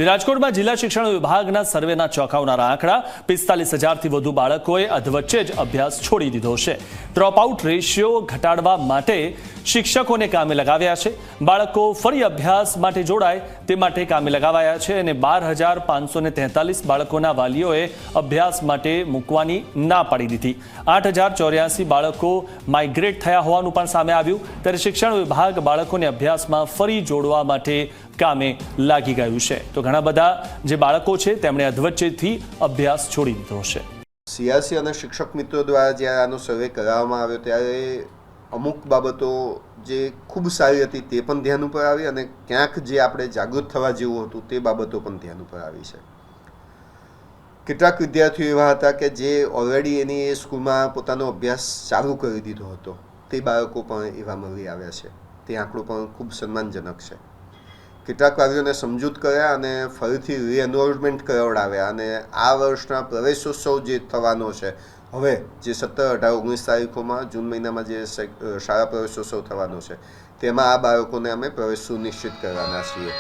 રાજકોટમાં જિલ્લા શિક્ષણ વિભાગના સર્વેના ચોંકાવનારા આંકડા 45,000થી વધુ બાળકોએ અધવચ્ચે જ અભ્યાસ છોડી દીધો છે। ડ્રોપઆઉટ રેશિયો ઘટાડવા માટે શિક્ષકોને કામે લગાવ્યા છે। બાળકો ફરી અભ્યાસ માટે જોડાય તે માટે કામે લગાવાયા છે અને 12,543 બાળકોના વાલીઓએ અભ્યાસ માટે મૂકવાની ના પાડી દીધી। 8,084 બાળકો માઇગ્રેટ થયા હોવાનું પણ સામે આવ્યું। ત્યારે શિક્ષણ વિભાગ બાળકોને અભ્યાસમાં ફરી જોડવા માટે કામે લાગી ગયું છે। તો ઘણા બધા જે બાળકો છે તેમણે અધવચ્ચેથી અભ્યાસ છોડી દીધો છે। સીઆરસી અને શિક્ષક મિત્રો દ્વારા જ્યારે આનો સર્વે કરવામાં આવ્યો ત્યારે અમુક બાબતો જે ખૂબ સારી હતી તે પણ ધ્યાન ઉપર આવી અને ક્યાંક જે આપણે જાગૃત થવા જેવું હતું તે બાબતો પણ ધ્યાન ઉપર આવી છે। કેટલાક વિદ્યાર્થીઓ એવા હતા કે જે ઓલરેડી એની એ સ્કૂલમાં પોતાનો અભ્યાસ ચાલુ કરી દીધો હતો, તે બાળકો પણ એવા મળી આવ્યા છે। તે આંકડો પણ ખૂબ સન્માનજનક છે। કેટલાક વાલીઓને સમજૂત કર્યા અને ફરીથી રીએનરોલમેન્ટ કરાવડાવ્યા અને આ વર્ષના પ્રવેશોત્સવ જે થવાનો છે હવે જે 17, 18, 19 તારીખોમાં જૂન મહિનામાં જે શાળા પ્રવેશોત્સવ થવાનો છે તેમાં આ બાળકોને અમે પ્રવેશ સુનિશ્ચિત કરવાના છીએ।